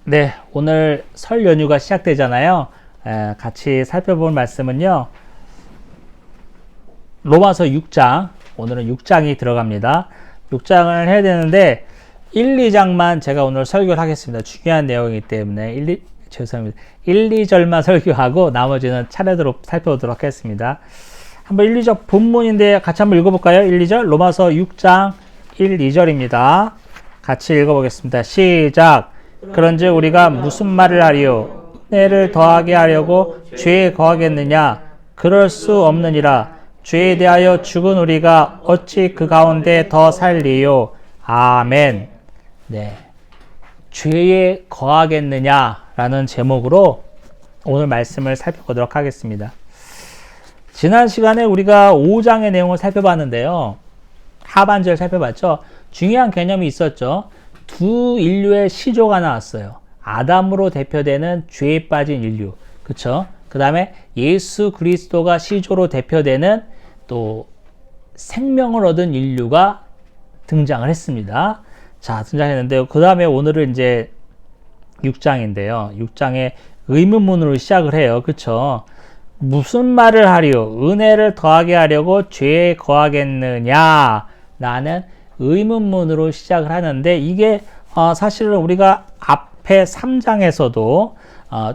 네, 오늘 설 연휴가 시작되잖아요. 같이 살펴볼 말씀은요. 로마서 6장, 오늘은 6장이 들어갑니다. 6장을 해야 되는데 1, 2장만 제가 오늘 설교를 하겠습니다. 중요한 내용이기 때문에 죄송합니다. 1, 2절만 설교하고 나머지는 차례대로 살펴보도록 하겠습니다. 한번 1, 2절 본문인데 같이 한번 읽어볼까요? 1, 2절 로마서 6장 1, 2절입니다. 같이 읽어보겠습니다. 시작. 그런즉 우리가 무슨 말을 하리요? 은혜를 더하게 하려고 죄에 거하겠느냐? 그럴 수 없느니라. 죄에 대하여 죽은 우리가 어찌 그 가운데 더 살리요? 아멘. 네. 죄에 거하겠느냐라는 제목으로 오늘 말씀을 살펴보도록 하겠습니다. 지난 시간에 우리가 5장의 내용을 살펴봤는데요. 하반절 살펴봤죠. 중요한 개념이 있었죠. 두 인류의 시조가 나왔어요. 아담으로 대표되는 죄에 빠진 인류. 그쵸? 그 다음에 예수 그리스도가 시조로 대표되는 또 생명을 얻은 인류가 등장을 했습니다. 자, 등장했는데요. 그 다음에 오늘은 이제 6장인데요. 6장의 의문문으로 시작을 해요. 그쵸? 무슨 말을 하리요? 은혜를 더하게 하려고 죄에 거하겠느냐? 라는 의문문으로 시작을 하는데 이게 사실은 우리가 앞에 3장에서도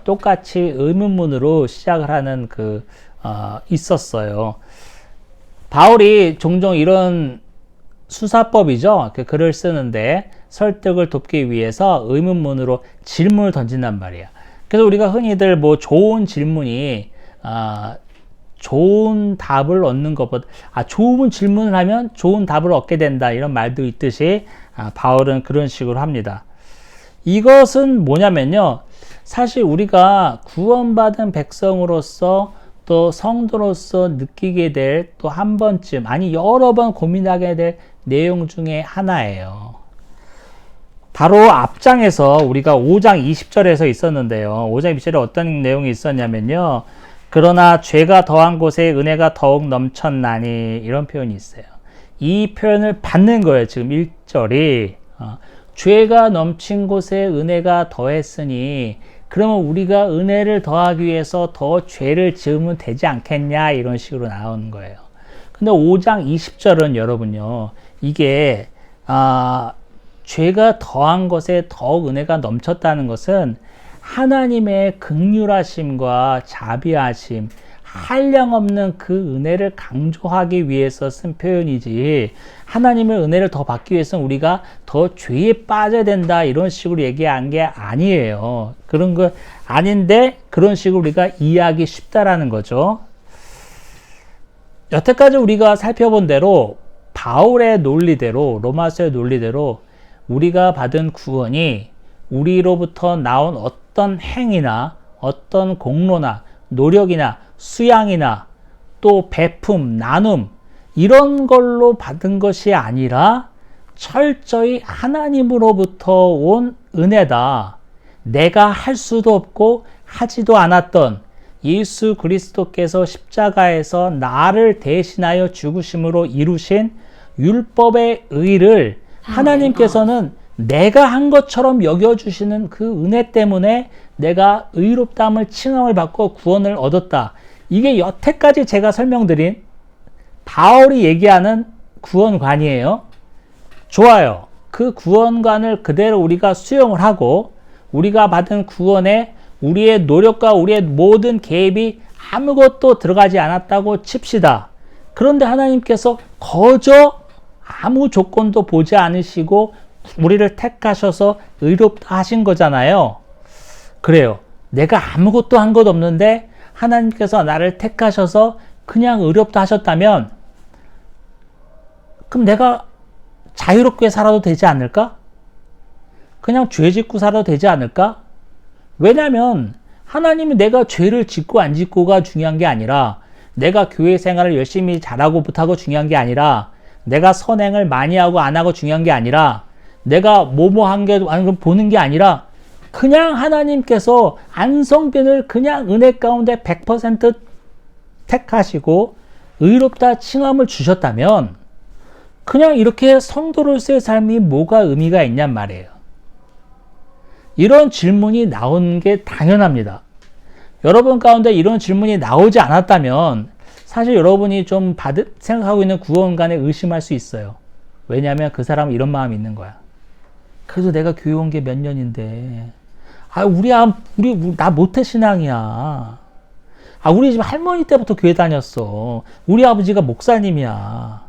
똑같이 의문문으로 시작을 하는 있었어요. 바울이 종종 이런 수사법이죠. 그 글을 쓰는데 설득을 돕기 위해서 의문문으로 질문을 던진단 말이야. 그래서 우리가 흔히들 뭐 좋은 질문이 좋은 답을 얻는 것보다 좋은 질문을 하면 좋은 답을 얻게 된다 이런 말도 있듯이 바울은 그런 식으로 합니다. 이것은 뭐냐면요, 사실 우리가 구원받은 백성으로서 또 성도로서 느끼게 될 또 한 번쯤 아니 여러 번 고민하게 될 내용 중에 하나예요. 바로 앞장에서 우리가 5장 20절에서 있었는데요. 5장 20절에 어떤 내용이 있었냐면요, 그러나 죄가 더한 곳에 은혜가 더욱 넘쳤나니, 이런 표현이 있어요. 이 표현을 받는 거예요. 지금 1절이 죄가 넘친 곳에 은혜가 더했으니 그러면 우리가 은혜를 더하기 위해서 더 죄를 지으면 되지 않겠냐, 이런 식으로 나오는 거예요. 근데 5장 20절은 여러분요, 이게 죄가 더한 것에 더욱 은혜가 넘쳤다는 것은 하나님의 긍휼하심과 자비하심, 한량없는 그 은혜를 강조하기 위해서 쓴 표현이지, 하나님의 은혜를 더 받기 위해서는 우리가 더 죄에 빠져야 된다 이런 식으로 얘기한 게 아니에요. 그런 거 아닌데 그런 식으로 우리가 이해하기 쉽다라는 거죠. 여태까지 우리가 살펴본 대로 바울의 논리대로, 로마서의 논리대로 우리가 받은 구원이 우리로부터 나온 어떤 행위나 어떤 공로나 노력이나 수양이나 또 베품, 나눔 이런 걸로 받은 것이 아니라 철저히 하나님으로부터 온 은혜다. 내가 할 수도 없고 하지도 않았던 예수 그리스도께서 십자가에서 나를 대신하여 죽으심으로 이루신 율법의 의를 하나님께서는 내가 한 것처럼 여겨주시는 그 은혜 때문에 내가 의롭다함을 칭함을 받고 구원을 얻었다. 이게 여태까지 제가 설명드린 바울이 얘기하는 구원관이에요. 좋아요. 그 구원관을 그대로 우리가 수용을 하고 우리가 받은 구원에 우리의 노력과 우리의 모든 개입이 아무것도 들어가지 않았다고 칩시다. 그런데 하나님께서 거저 아무 조건도 보지 않으시고 우리를 택하셔서 의롭다 하신 거잖아요. 그래요. 내가 아무것도 한 것 없는데 하나님께서 나를 택하셔서 그냥 의롭다 하셨다면 그럼 내가 자유롭게 살아도 되지 않을까? 그냥 죄 짓고 살아도 되지 않을까? 왜냐하면 하나님이 내가 죄를 짓고 안 짓고가 중요한 게 아니라, 내가 교회 생활을 열심히 잘하고 못하고 중요한 게 아니라, 내가 선행을 많이 하고 안 하고 중요한 게 아니라, 내가 뭐뭐 한 게 보는 게 아니라 그냥 하나님께서 안성빈을 그냥 은혜 가운데 100% 택하시고 의롭다 칭함을 주셨다면 그냥 이렇게 성도로서의 삶이 뭐가 의미가 있냔 말이에요. 이런 질문이 나오는 게 당연합니다. 여러분 가운데 이런 질문이 나오지 않았다면 사실 여러분이 좀 생각하고 있는 구원관에 의심할 수 있어요. 왜냐하면 그 사람은 이런 마음이 있는 거야. 그래도 내가 교회 온 게 몇 년인데, 나 모태신앙이야. 우리 집 할머니 때부터 교회 다녔어. 우리 아버지가 목사님이야.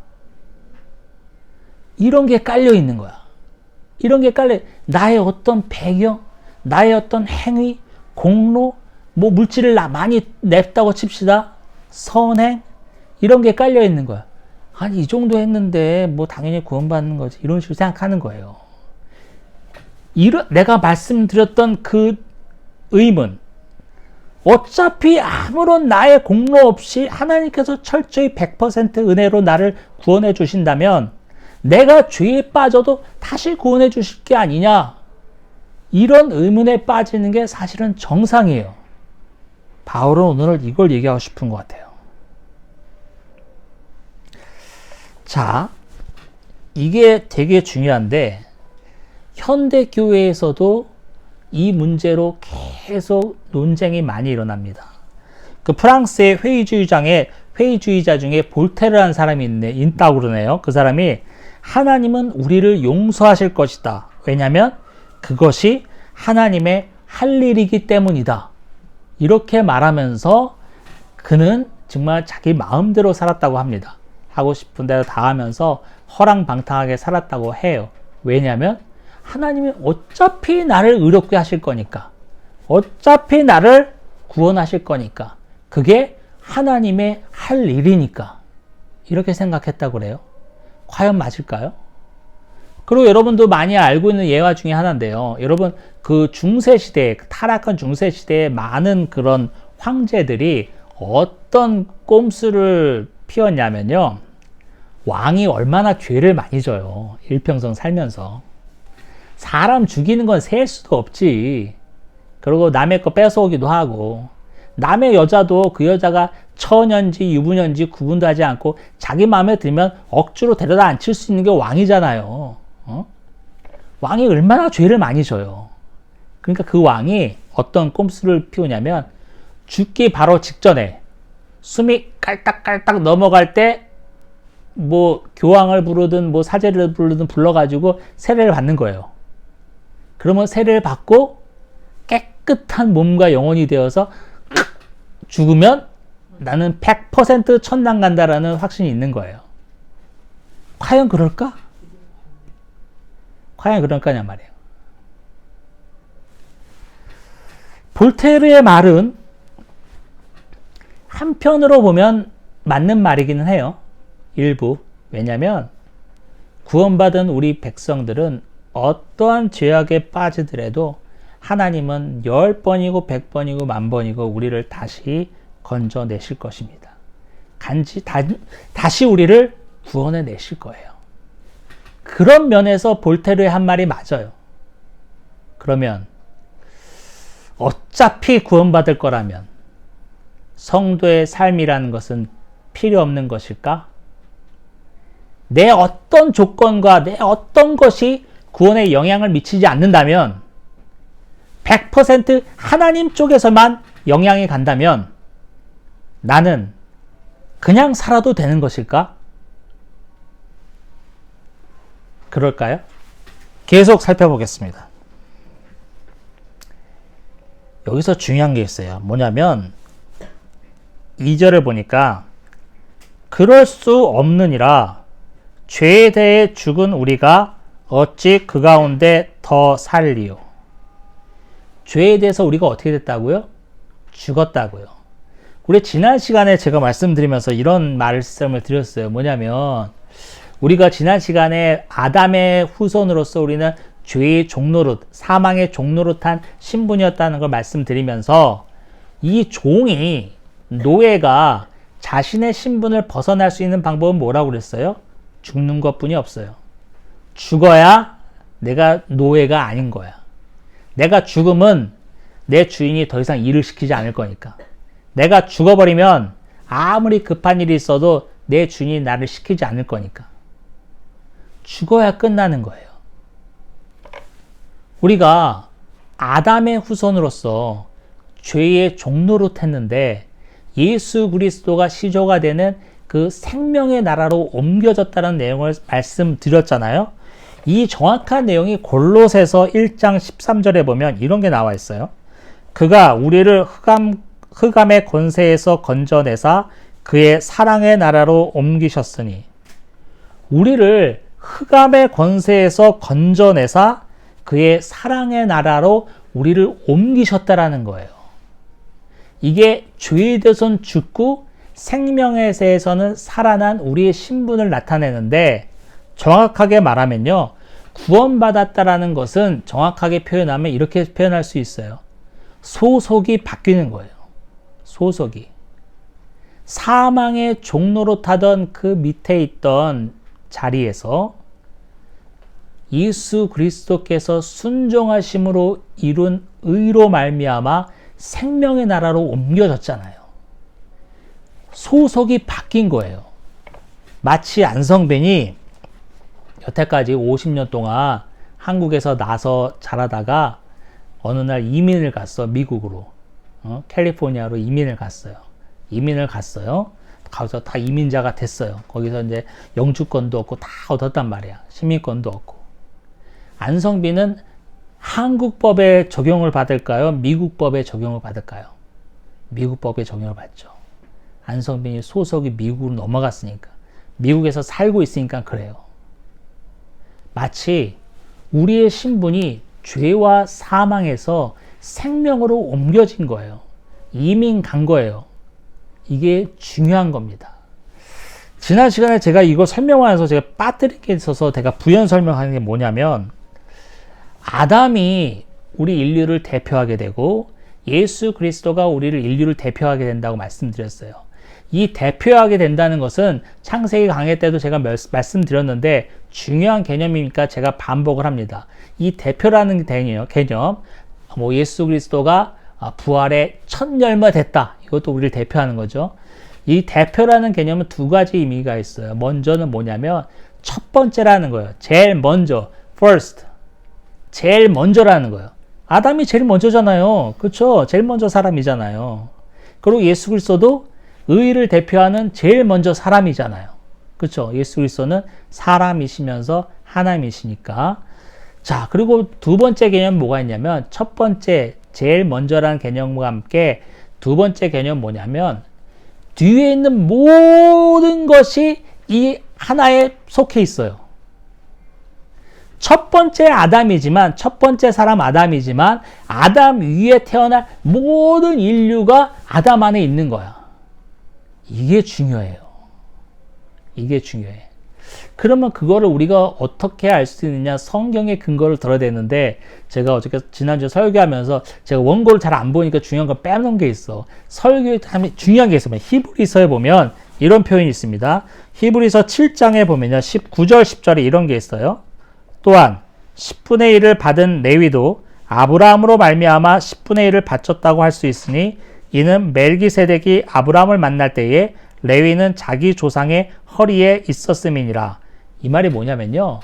이런 게 깔려 있는 거야. 이런 게 나의 어떤 배경, 나의 어떤 행위, 공로, 물질을 많이 냈다고 칩시다. 선행, 이런 게 깔려 있는 거야. 이 정도 했는데 당연히 구원받는 거지. 이런 식으로 생각하는 거예요. 내가 말씀드렸던 그 의문, 어차피 아무런 나의 공로 없이 하나님께서 철저히 100% 은혜로 나를 구원해 주신다면 내가 죄에 빠져도 다시 구원해 주실 게 아니냐, 이런 의문에 빠지는 게 사실은 정상이에요. 바울은 오늘 이걸 얘기하고 싶은 것 같아요. 자, 이게 되게 중요한데 현대 교회에서도 이 문제로 계속 논쟁이 많이 일어납니다. 그 프랑스의 회의주의자 중에 볼테르라는 사람이 있다고 그러네요. 그 사람이 하나님은 우리를 용서하실 것이다. 왜냐하면 그것이 하나님의 할 일이기 때문이다. 이렇게 말하면서 그는 정말 자기 마음대로 살았다고 합니다. 하고 싶은 대로 다 하면서 허랑방탕하게 살았다고 해요. 왜냐하면 하나님이 어차피 나를 의롭게 하실 거니까, 어차피 나를 구원하실 거니까, 그게 하나님의 할 일이니까, 이렇게 생각했다고 그래요. 과연 맞을까요? 그리고 여러분도 많이 알고 있는 예화 중에 하나인데요. 여러분, 그 중세시대, 타락한 중세시대에 많은 그런 황제들이 어떤 꼼수를 피웠냐면요, 왕이 얼마나 죄를 많이 져요. 일평생 살면서. 사람 죽이는 건 셀 수도 없지. 그리고 남의 거 뺏어오기도 하고, 남의 여자도 그 여자가 처년지 유부년지 구분도 하지 않고 자기 마음에 들면 억지로 데려다 앉힐 수 있는 게 왕이잖아요. 왕이 얼마나 죄를 많이 져요. 그러니까 그 왕이 어떤 꼼수를 피우냐면, 죽기 바로 직전에 숨이 깔딱깔딱 넘어갈 때 교황을 부르든 사제를 부르든 불러가지고 세례를 받는 거예요. 그러면 세례를 받고 깨끗한 몸과 영혼이 되어서 죽으면 나는 100% 천당 간다라는 확신이 있는 거예요. 과연 그럴까? 과연 그럴까냐 말이에요. 볼테르의 말은 한편으로 보면 맞는 말이기는 해요. 일부. 왜냐하면 구원받은 우리 백성들은 어떠한 죄악에 빠지더라도 하나님은 10번이고 100번이고 10,000번이고 우리를 다시 건져내실 것입니다. 다시 우리를 구원해 내실 거예요. 그런 면에서 볼테르의 한 말이 맞아요. 그러면 어차피 구원받을 거라면 성도의 삶이라는 것은 필요 없는 것일까? 내 어떤 조건과 내 어떤 것이 구원에 영향을 미치지 않는다면, 100% 하나님 쪽에서만 영향이 간다면 나는 그냥 살아도 되는 것일까? 그럴까요? 계속 살펴보겠습니다. 여기서 중요한 게 있어요. 뭐냐면 2절을 보니까 그럴 수 없느니라 죄에 대해 죽은 우리가 어찌 그 가운데 더 살리요. 죄에 대해서 우리가 어떻게 됐다고요? 죽었다고요. 우리 지난 시간에 제가 말씀드리면서 이런 말씀을 드렸어요. 뭐냐면 우리가 지난 시간에 아담의 후손으로서 우리는 죄의 종노릇, 사망의 종노릇한 신분이었다는 걸 말씀드리면서 이 종이, 노예가 자신의 신분을 벗어날 수 있는 방법은 뭐라고 그랬어요? 죽는 것뿐이 없어요. 죽어야 내가 노예가 아닌 거야. 내가 죽으면 내 주인이 더 이상 일을 시키지 않을 거니까. 내가 죽어버리면 아무리 급한 일이 있어도 내 주인이 나를 시키지 않을 거니까. 죽어야 끝나는 거예요. 우리가 아담의 후손으로서 죄의 종로로 탔는데 예수 그리스도가 시조가 되는 그 생명의 나라로 옮겨졌다는 내용을 말씀드렸잖아요. 이 정확한 내용이 골로새서 1장 13절에 보면 이런 게 나와 있어요. 그가 우리를 흑암의 권세에서 건져내사 그의 사랑의 나라로 옮기셨으니, 우리를 흑암의 권세에서 건져내사 그의 사랑의 나라로 우리를 옮기셨다라는 거예요. 이게 죄에 대해서는 죽고 생명에 대해서는 살아난 우리의 신분을 나타내는데, 정확하게 말하면요, 구원받았다라는 것은 정확하게 표현하면 이렇게 표현할 수 있어요. 소속이 바뀌는 거예요. 소속이. 사망의 종로로 타던 그 밑에 있던 자리에서 예수 그리스도께서 순종하심으로 이룬 의로 말미암아 생명의 나라로 옮겨졌잖아요. 소속이 바뀐 거예요. 마치 안성빈이 여태까지 50년 동안 한국에서 나서 자라다가 어느 날 이민을 갔어. 미국으로. 캘리포니아로 이민을 갔어요. 가서 다 이민자가 됐어요. 거기서 이제 영주권도 얻고 다 얻었단 말이야. 시민권도 얻고. 안성빈은 한국 법에 적용을 받을까요? 미국 법에 적용을 받을까요? 미국 법에 적용을 받죠. 안성빈이 소속이 미국으로 넘어갔으니까. 미국에서 살고 있으니까 그래요. 마치 우리의 신분이 죄와 사망에서 생명으로 옮겨진 거예요. 이민 간 거예요. 이게 중요한 겁니다. 지난 시간에 제가 이거 설명하면서 제가 빠뜨릴 게 있어서 제가 부연 설명하는 게 뭐냐면, 아담이 우리 인류를 대표하게 되고 예수 그리스도가 우리를 인류를 대표하게 된다고 말씀드렸어요. 이 대표하게 된다는 것은 창세기 강의 때도 제가 말씀드렸는데 중요한 개념이니까 제가 반복을 합니다. 이 대표라는 개념, 예수 그리스도가 부활의 첫 열매 됐다. 이것도 우리를 대표하는 거죠. 이 대표라는 개념은 두 가지 의미가 있어요. 먼저는 뭐냐면 첫 번째라는 거예요. 제일 먼저, first. 제일 먼저라는 거예요. 아담이 제일 먼저잖아요. 그렇죠? 제일 먼저 사람이잖아요. 그리고 예수 그리스도도 의를 대표하는 제일 먼저 사람이잖아요. 그렇죠? 예수 그리스도는 사람이시면서 하나님이시니까. 자, 그리고 두 번째 개념 뭐가 있냐면, 첫 번째 제일 먼저라는 개념과 함께 두 번째 개념 뭐냐면, 뒤에 있는 모든 것이 이 하나에 속해 있어요. 첫 번째 아담이지만, 첫 번째 사람 아담이지만, 아담 위에 태어날 모든 인류가 아담 안에 있는 거야. 이게 중요해요. 이게 중요해. 그러면 그거를 우리가 어떻게 알 수 있느냐? 성경의 근거를 들어야 되는데, 제가 어저께 지난주에 설교하면서 제가 원고를 잘 안 보니까 중요한 걸 빼놓은 게 있어. 설교에 중요한 게 있으면 히브리서에 보면 이런 표현이 있습니다. 히브리서 7장에 보면요, 9절 10절에 이런 게 있어요. 또한 10분의 1을 받은 레위도 아브라함으로 말미암아 10분의 1을 바쳤다고 할 수 있으니, 이는 멜기세덱이 아브라함을 만날 때에 레위는 자기 조상의 허리에 있었음이니라. 이 말이 뭐냐면요,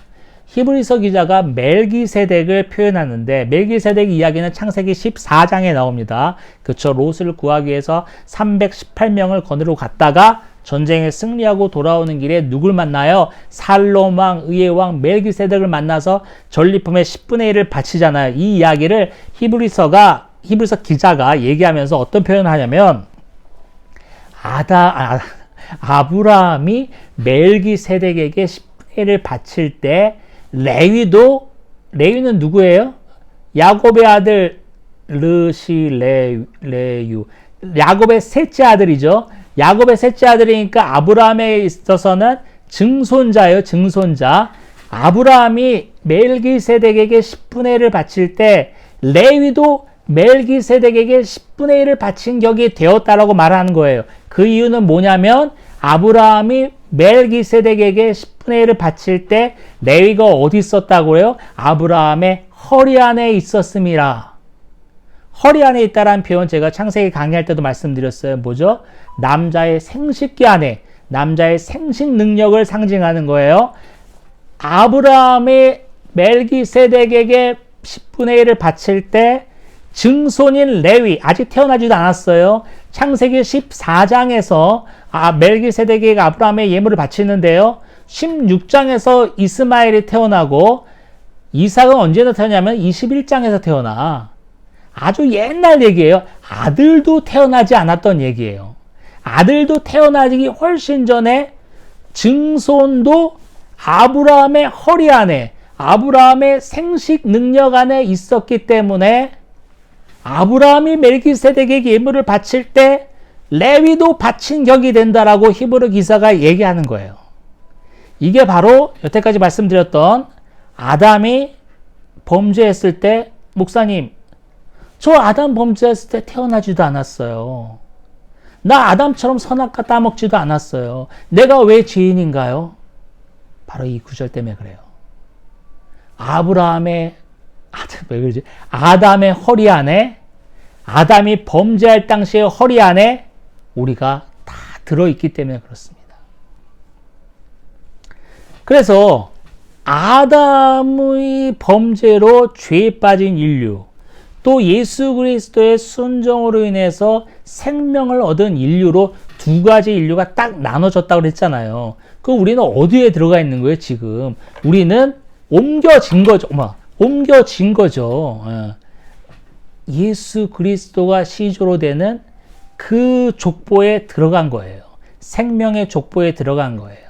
히브리서 기자가 멜기세덱을 표현하는데, 멜기세덱 이야기는 창세기 14장에 나옵니다. 그쵸? 롯을 구하기 위해서 318명을 거느리고 갔다가 전쟁에 승리하고 돌아오는 길에 누굴 만나요? 살롬 왕, 의의 왕 멜기세덱을 만나서 전리품의 10분의 1을 바치잖아요. 이 이야기를 히브리서 기자가 얘기하면서 어떤 표현을 하냐면, 아브라함이 멜기세덱에게 10분의 1을 바칠 때 레위는 누구예요? 야곱의 아들 레유, 야곱의 셋째 아들이죠. 야곱의 셋째 아들이니까 아브라함에 있어서는 증손자예요. 증손자. 아브라함이 멜기세덱에게 10분의 1을 바칠 때 레위도 멜기세덱에게 10분의 1을 바친 격이 되었다라고 말하는 거예요. 그 이유는 뭐냐면, 아브라함이 멜기세덱에게 10분의 1을 바칠 때 레위가 어디 있었다고 해요? 아브라함의 허리 안에 있었음이라. 허리 안에 있다라는 표현 제가 창세기 강의할 때도 말씀드렸어요. 뭐죠? 남자의 생식기 안에, 남자의 생식 능력을 상징하는 거예요. 아브라함이 멜기세덱에게 10분의 1을 바칠 때 증손인 레위, 아직 태어나지도 않았어요. 창세기 14장에서 멜기세덱이 아브라함의 예물을 바치는데요. 16장에서 이스마엘이 태어나고 이삭은 언제 태어나냐면 21장에서 태어나. 아주 옛날 얘기예요. 아들도 태어나지 않았던 얘기예요. 아들도 태어나기 훨씬 전에 증손도 아브라함의 허리 안에, 아브라함의 생식 능력 안에 있었기 때문에 아브라함이 멜기세덱에게 예물을 바칠 때 레위도 바친 격이 된다라고 히브리 기사가 얘기하는 거예요. 이게 바로 여태까지 말씀드렸던 아담이 범죄했을 때, 목사님, 저 아담 범죄했을 때 태어나지도 않았어요. 나 아담처럼 선악과 따먹지도 않았어요. 내가 왜 죄인인가요? 바로 이 구절 때문에 그래요. 아담의 허리 안에, 아담이 범죄할 당시의 허리 안에 우리가 다 들어있기 때문에 그렇습니다. 그래서 아담의 범죄로 죄에 빠진 인류, 또 예수 그리스도의 순종으로 인해서 생명을 얻은 인류로 두 가지 인류가 딱 나눠졌다고 그랬잖아요. 그럼 우리는 어디에 들어가 있는 거예요, 지금? 우리는 옮겨진 거죠. 옮겨진 거죠. 예수 그리스도가 시조로 되는 그 족보에 들어간 거예요. 생명의 족보에 들어간 거예요.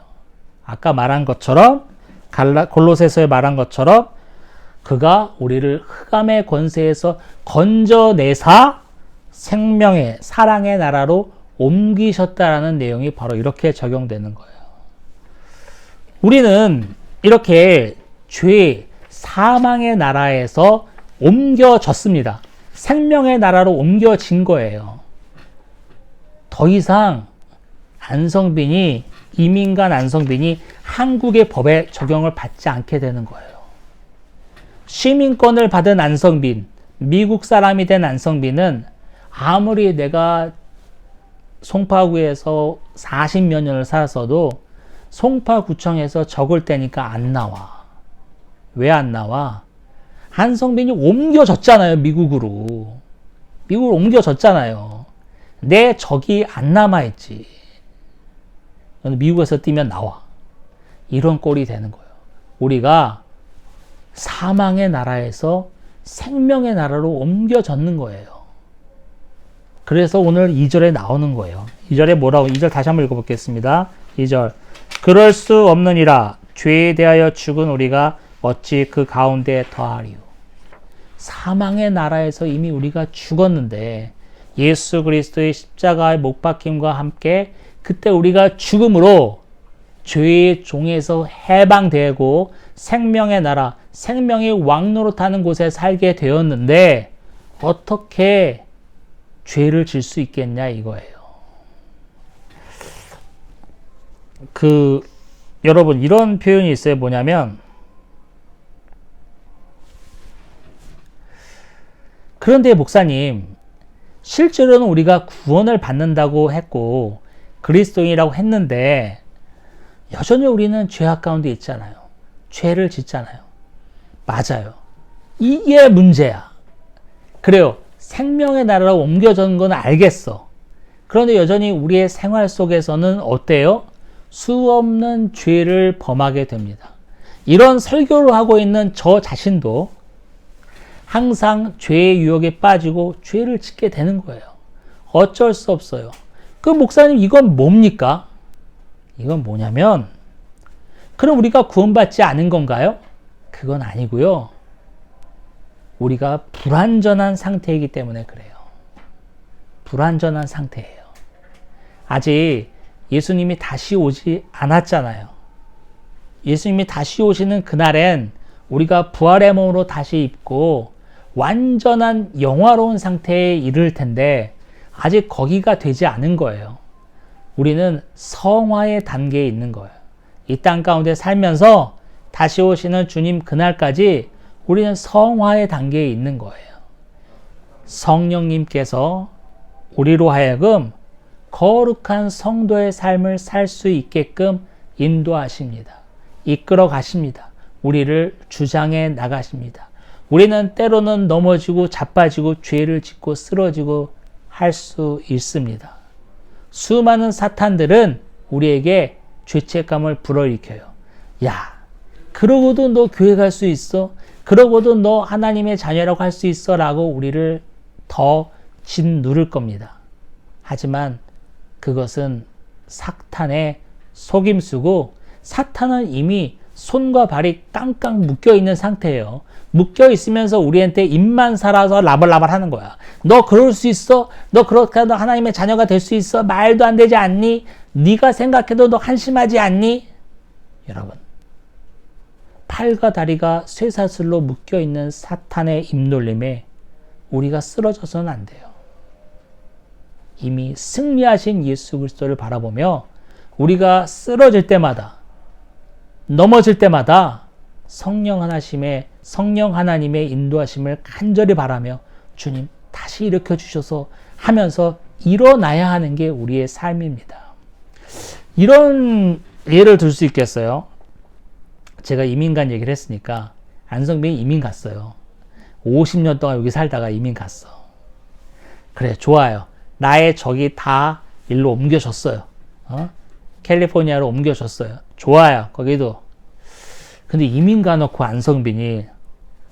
아까 말한 것처럼, 골로새서에 말한 것처럼 그가 우리를 흑암의 권세에서 건져내사 생명의, 사랑의 나라로 옮기셨다라는 내용이 바로 이렇게 적용되는 거예요. 우리는 이렇게 죄, 사망의 나라에서 옮겨졌습니다. 생명의 나라로 옮겨진 거예요. 더 이상 이민간 안성빈이 한국의 법에 적용을 받지 않게 되는 거예요. 시민권을 받은 안성빈, 미국 사람이 된 안성빈은 아무리 내가 송파구에서 40몇 년을 살았어도 송파구청에서 적을 때니까 안 나와. 왜 안 나와? 안성빈이 옮겨졌잖아요, 미국으로. 미국으로 옮겨졌잖아요. 내 적이 안 남아있지. 미국에서 뛰면 나와. 이런 꼴이 되는 거예요. 우리가 사망의 나라에서 생명의 나라로 옮겨졌는 거예요. 그래서 오늘 2절에 나오는 거예요. 2절에 뭐라고? 2절 다시 한번 읽어보겠습니다. 2절. 그럴 수 없느니라. 죄에 대하여 죽은 우리가 어찌 그 가운데 더하리요. 사망의 나라에서 이미 우리가 죽었는데 예수 그리스도의 십자가의 못 박힘과 함께 그때 우리가 죽음으로 죄의 종에서 해방되고 생명의 나라, 생명의 왕노릇하는 곳에 살게 되었는데 어떻게 죄를 질 수 있겠냐 이거예요. 여러분 이런 표현이 있어요. 뭐냐면 그런데 목사님 실제로는 우리가 구원을 받는다고 했고 그리스도인이라고 했는데 여전히 우리는 죄악 가운데 있잖아요. 죄를 짓잖아요. 맞아요. 이게 문제야. 그래요. 생명의 나라로 옮겨진 건 알겠어. 그런데 여전히 우리의 생활 속에서는 어때요? 수없는 죄를 범하게 됩니다. 이런 설교를 하고 있는 저 자신도 항상 죄의 유혹에 빠지고 죄를 짓게 되는 거예요. 어쩔 수 없어요. 그 목사님 이건 뭡니까? 이건 뭐냐면 그럼 우리가 구원받지 않은 건가요? 그건 아니고요. 우리가 불완전한 상태이기 때문에 그래요. 불완전한 상태예요. 아직 예수님이 다시 오지 않았잖아요. 예수님이 다시 오시는 그날엔 우리가 부활의 몸으로 다시 입고 완전한 영화로운 상태에 이를 텐데 아직 거기가 되지 않은 거예요. 우리는 성화의 단계에 있는 거예요. 이 땅 가운데 살면서 다시 오시는 주님 그날까지 우리는 성화의 단계에 있는 거예요. 성령님께서 우리로 하여금 거룩한 성도의 삶을 살 수 있게끔 인도하십니다. 이끌어 가십니다. 우리를 주장해 나가십니다. 우리는 때로는 넘어지고 자빠지고 죄를 짓고 쓰러지고 할 수 있습니다. 수많은 사탄들은 우리에게 죄책감을 불어일으켜요. 야, 그러고도 너 교회 갈 수 있어? 그러고도 너 하나님의 자녀라고 할 수 있어? 라고 우리를 더 짓누를 겁니다. 하지만 그것은 사탄의 속임수고, 사탄은 이미 손과 발이 깡깡 묶여있는 상태예요. 묶여있으면서 우리한테 입만 살아서 라벌라벌 하는 거야. 너 그럴 수 있어? 너 그렇게 너 하나님의 자녀가 될 수 있어? 말도 안 되지 않니? 네가 생각해도 너 한심하지 않니? 여러분, 팔과 다리가 쇠사슬로 묶여있는 사탄의 입놀림에 우리가 쓰러져서는 안 돼요. 이미 승리하신 예수 그리스도를 바라보며 우리가 쓰러질 때마다, 넘어질 때마다 성령 하나님의 인도하심을 간절히 바라며 주님 다시 일으켜 주셔서 하면서 일어나야 하는 게 우리의 삶입니다. 이런 예를 들 수 있겠어요. 제가 이민 간 얘기를 했으니까 안성빈이 이민 갔어요. 50년 동안 여기 살다가 이민 갔어. 그래, 좋아요. 나의 적이 다 일로 옮겨졌어요. 캘리포니아로 옮겨졌어요. 좋아요. 거기도. 근데 이민 가놓고 안성빈이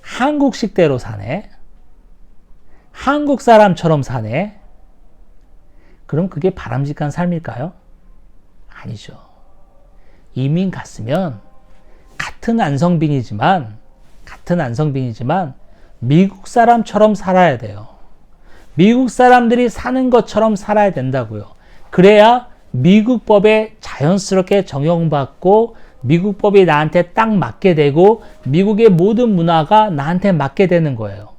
한국식대로 사네? 한국 사람처럼 사네? 그럼 그게 바람직한 삶일까요? 아니죠. 이민 갔으면 같은 안성빈이지만 미국 사람처럼 살아야 돼요. 미국 사람들이 사는 것처럼 살아야 된다고요. 그래야 미국 법에 자연스럽게 적용받고 미국 법이 나한테 딱 맞게 되고 미국의 모든 문화가 나한테 맞게 되는 거예요.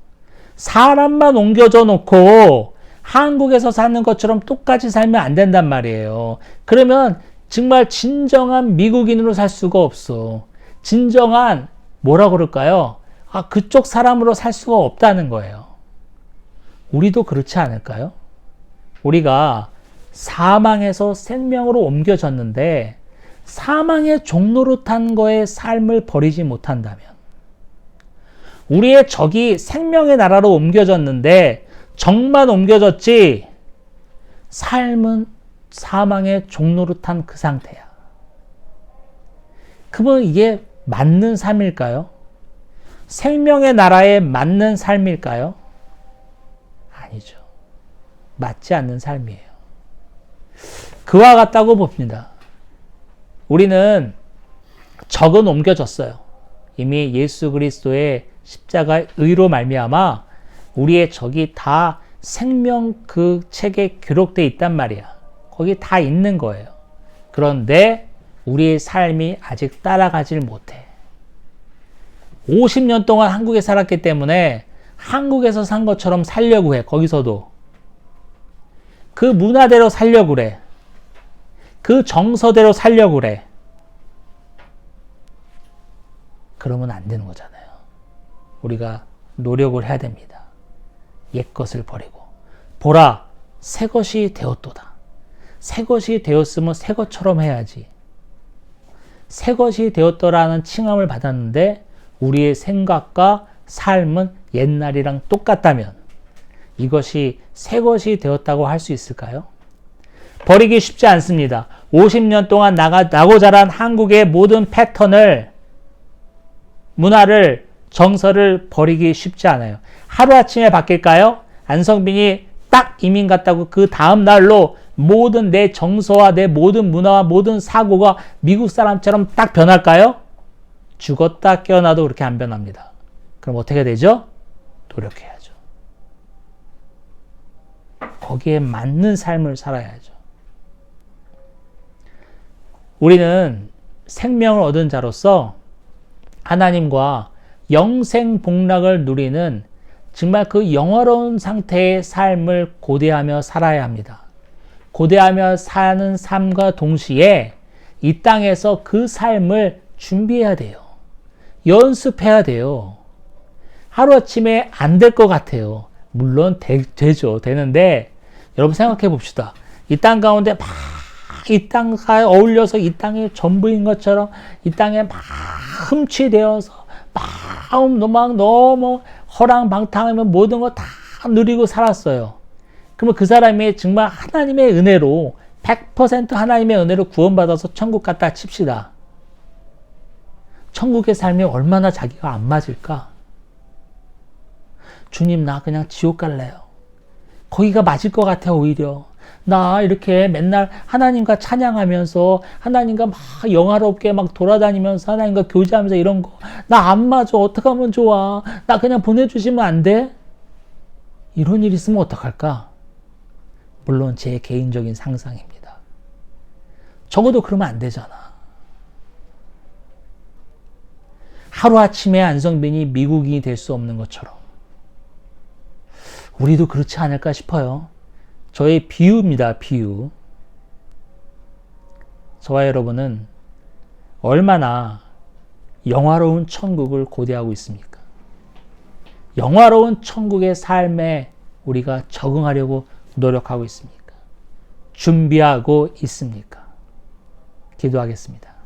사람만 옮겨져 놓고 한국에서 사는 것처럼 똑같이 살면 안 된단 말이에요. 그러면 정말 진정한 미국인으로 살 수가 없어. 진정한 뭐라 그럴까요? 그쪽 사람으로 살 수가 없다는 거예요. 우리도 그렇지 않을까요? 우리가 사망에서 생명으로 옮겨졌는데 사망의 종노릇한 거의 삶을 버리지 못한다면, 우리의 적이 생명의 나라로 옮겨졌는데 적만 옮겨졌지 삶은 사망의 종노릇한 그 상태야. 그러면 이게 맞는 삶일까요? 생명의 나라에 맞는 삶일까요? 아니죠. 맞지 않는 삶이에요. 그와 같다고 봅니다. 우리는 적은 옮겨졌어요. 이미 예수 그리스도의 십자가의 의로 말미암아 우리의 적이 다 생명 그 책에 기록되어 있단 말이야. 거기 다 있는 거예요. 그런데 우리의 삶이 아직 따라가질 못해. 50년 동안 한국에 살았기 때문에 한국에서 산 것처럼 살려고 해. 거기서도 그 문화대로 살려고 그래. 그 정서대로 살려고 그래. 그러면 안 되는 거잖아요. 우리가 노력을 해야 됩니다. 옛것을 버리고 보라, 새 것이 되었도다. 새 것이 되었으면 새 것처럼 해야지. 새 것이 되었더라는 칭함을 받았는데 우리의 생각과 삶은 옛날이랑 똑같다면 이것이 새 것이 되었다고 할 수 있을까요? 버리기 쉽지 않습니다. 50년 동안 나고 자란 한국의 모든 패턴을, 문화를, 정서를 버리기 쉽지 않아요. 하루아침에 바뀔까요? 안성빈이 딱 이민 갔다고 그 다음 날로 모든 내 정서와 내 모든 문화와 모든 사고가 미국 사람처럼 딱 변할까요? 죽었다 깨어나도 그렇게 안 변합니다. 그럼 어떻게 되죠? 노력해야죠. 거기에 맞는 삶을 살아야죠. 우리는 생명을 얻은 자로서 하나님과 영생 복락을 누리는 정말 그 영화로운 상태의 삶을 고대하며 살아야 합니다. 고대하며 사는 삶과 동시에 이 땅에서 그 삶을 준비해야 돼요. 연습해야 돼요. 하루아침에 안 될 것 같아요. 물론 되죠. 되는데 여러분 생각해 봅시다. 이 땅 가운데 막 이 땅과 어울려서 이 땅의 전부인 것처럼 이 땅에 막 흠취되어서 너무 허랑방탕하면 모든 거 다 누리고 살았어요. 그러면 그 사람이 정말 하나님의 은혜로 100% 하나님의 은혜로 구원받아서 천국 갔다 칩시다. 천국의 삶이 얼마나 자기가 안 맞을까? 주님, 나 그냥 지옥 갈래요. 거기가 맞을 것 같아. 오히려 나 이렇게 맨날 하나님과 찬양하면서 하나님과 막 영화롭게 막 돌아다니면서 하나님과 교제하면서 이런 거 나 안 맞아. 어떻게 하면 좋아? 나 그냥 보내주시면 안 돼? 이런 일 있으면 어떡할까? 물론 제 개인적인 상상입니다. 적어도 그러면 안 되잖아. 하루아침에 안성빈이 미국인이 될 수 없는 것처럼 우리도 그렇지 않을까 싶어요. 저의 비유입니다. 비유. 저와 여러분은 얼마나 영화로운 천국을 고대하고 있습니까? 영화로운 천국의 삶에 우리가 적응하려고 노력하고 있습니까? 준비하고 있습니까? 기도하겠습니다.